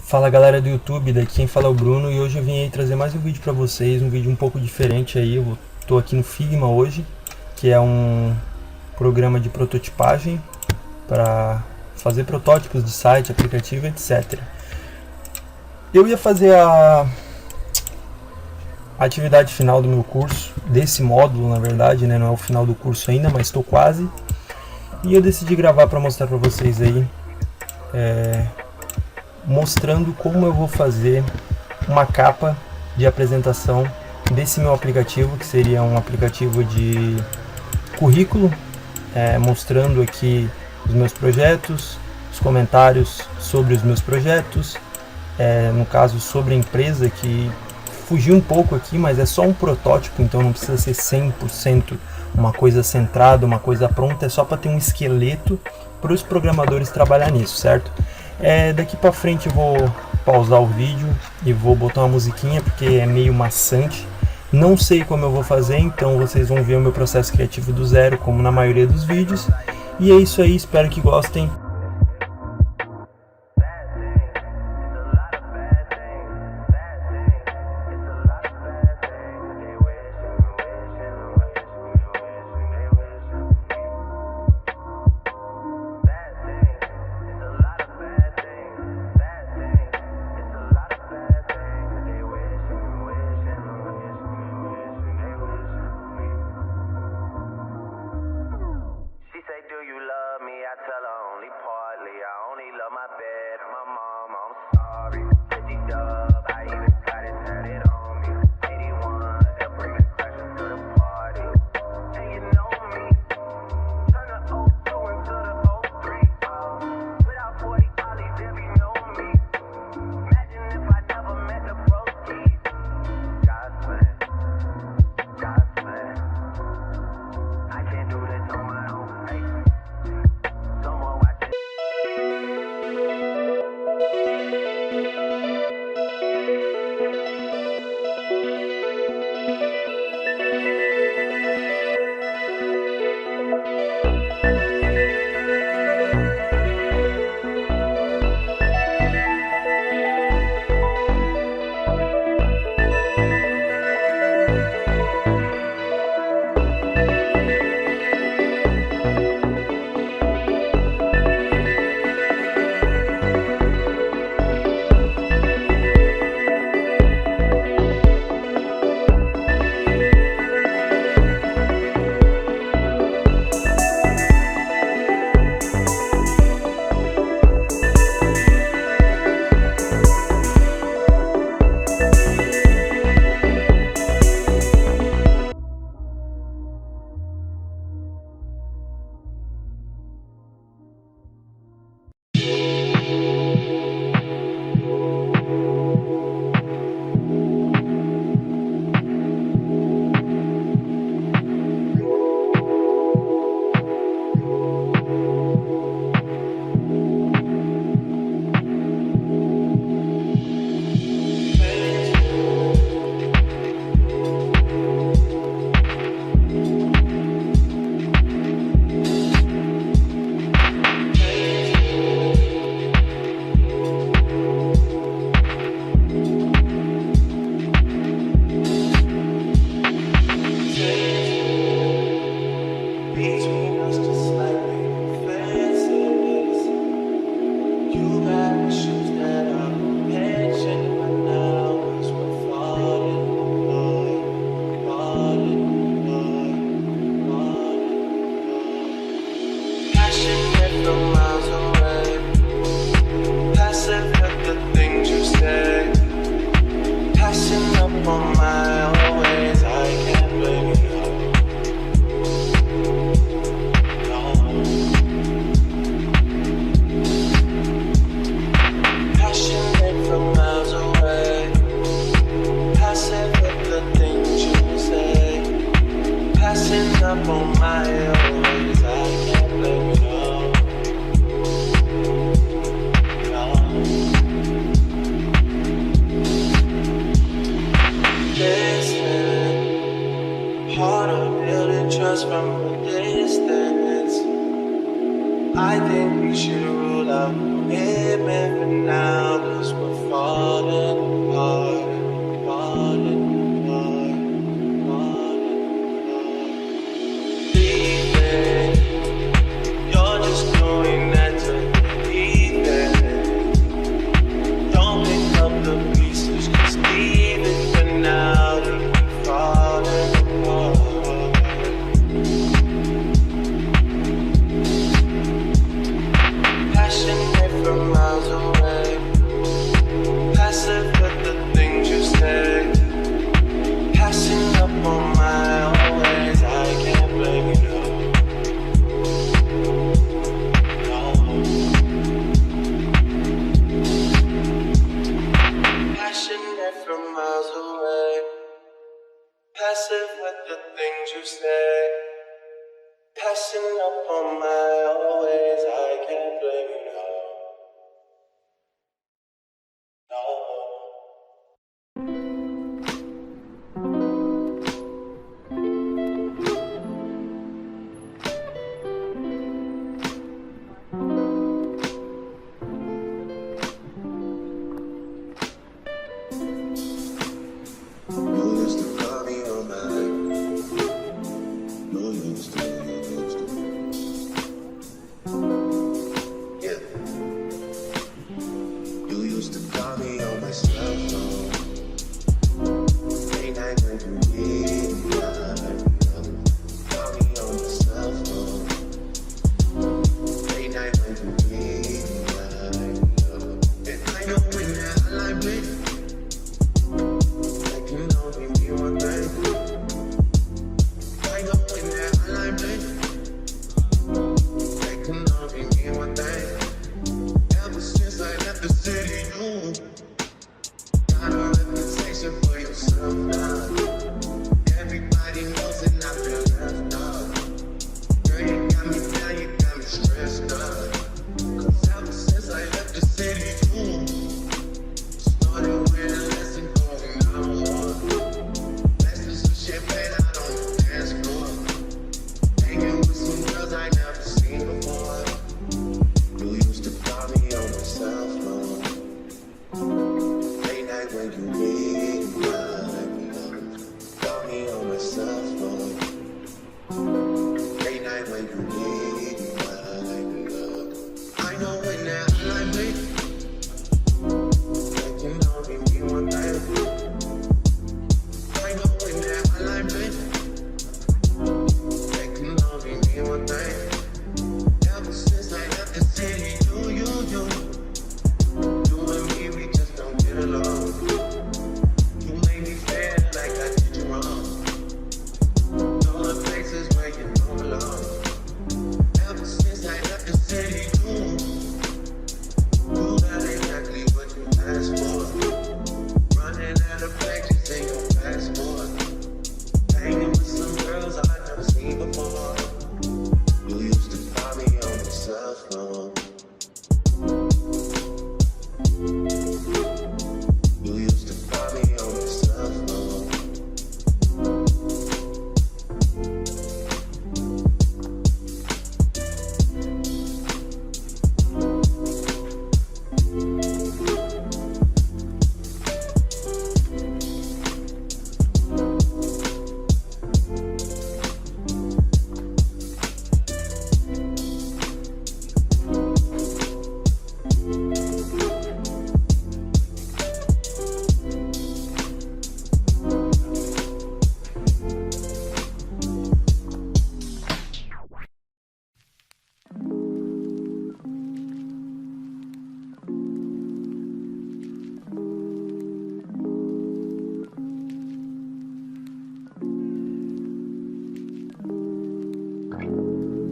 Fala galera do YouTube, daqui quem fala é o Bruno e hoje eu vim aí trazer mais um vídeo pra vocês, um vídeo um pouco diferente aí. Eu tô aqui no Figma hoje, que é um programa de prototipagem para fazer protótipos de site, aplicativo, etc. Eu ia fazer a atividade final do meu curso, desse módulo na verdade, né? Não é o final do curso ainda, mas estou quase. E eu decidi gravar para mostrar para vocês aí, mostrando como eu vou fazer uma capa de apresentação desse meu aplicativo, que seria um aplicativo de currículo, mostrando aqui os meus projetos, os comentários sobre os meus projetos, no caso sobre a empresa, que fugiu um pouco aqui, mas é só um protótipo, então não precisa ser 100% uma coisa centrada, uma coisa pronta, é só para ter um esqueleto para os programadores trabalhar nisso, certo? Daqui para frente eu vou pausar o vídeo e vou botar uma musiquinha porque é meio maçante. Não sei como eu vou fazer, então vocês vão ver o meu processo criativo do zero, como na maioria dos vídeos. E é isso aí, espero que gostem. Do you love me? I tell her only say, passing up on my always, I can't blame you now.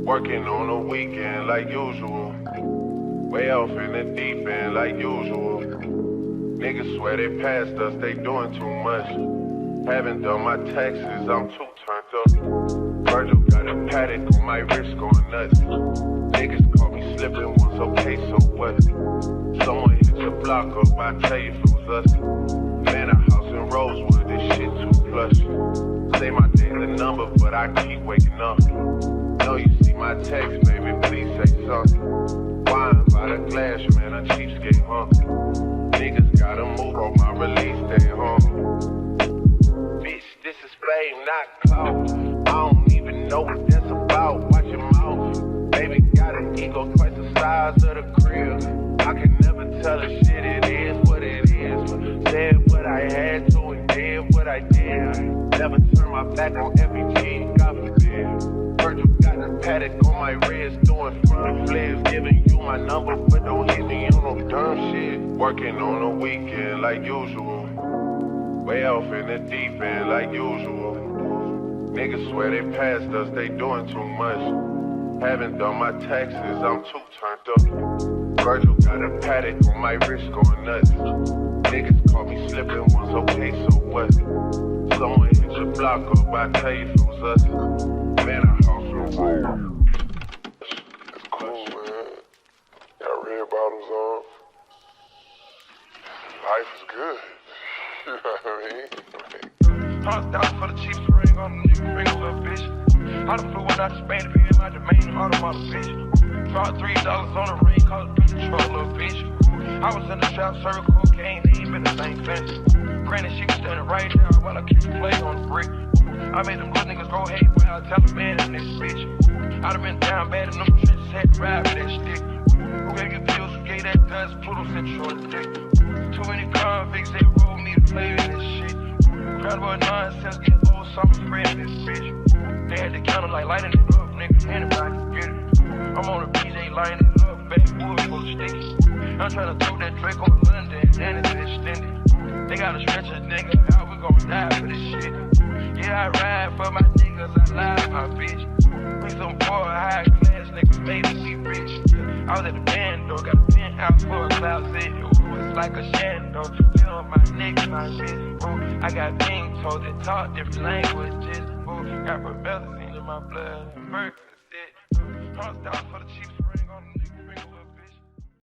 Working on the weekend like usual. Way off in the deep end like usual. Niggas swear they passed us, they doing too much. Haven't done my taxes, I'm too turned up. Virgil got a paddock on my wrist going nuts. Niggas caught me slipping once, okay, so what? Someone hit the block up, I tell you if it was us. Man, a house in Rosewood, this shit too plush. Say my day's a number, but I keep waking up. Know you see my text, baby, please say something. Wine by the glass, man, a cheapskate, huh? Niggas gotta move on my release day, huh? Bitch, this is fame, not clout. I don't even know what that's about, watch your mouth. Baby got an ego twice the size of the crib. I can never tell a shit, it is what it is. Said what I had to and did what I did. Never turn my back on FEG, God forbid. Virgil got a paddock on my wrist, doing front flips, giving you my number, but don't hit me on no dumb shit. Working on the weekend like usual. Way off in the deep end like usual. Niggas swear they passed us, they doing too much. Haven't done my taxes, I'm too turned up. Virgil got a paddock on my wrist going nuts. Niggas caught me slipping once, okay, so what? someone hit your block up, I tell you if it was us. Man, I hope you'll roll. It's cool, man. Got red bottoms on. Life is good. You know what I mean? $100,000 for the cheapest ring on the nigga finger, little bitch. I done flew one out to Spain to be in my domain, automobile bitch. Dropped $3 on the ring, cause it's been control, little bitch. I was in the trap, serving cocaine, they ain't been the same fence. Granted, she was standing right there while I keep playing on the brick. I made them little niggas go hate while I tell a man in this bitch. I done been down bad in them trenches, had to ride with that stick. Who gave you pills, who gave that dust, Pluto sent you on the dick. Too many convicts, they rolled me to play with this shit. Proud about nonsense, get old, summer spreading this bitch. They had the counter like lighting it up, nigga, anybody can get it. I'm on the BJ lighting it up, backwood full of sticky. I'm tryna throw that Drake on London, and it's extended. They gotta stretch a nigga out, we gon' die for this shit. Yeah, I ride for my niggas, I lie to my bitch. We some poor, high class niggas, made it, we rich. I was at the band, though, got a penthouse for a closet. Ooh, it's like a shando, feel on my niggas, my bitch. Ooh, I got being told that talk different languages. Ooh, got promethazine in my blood, and Percocet. $100,000 for the cheapest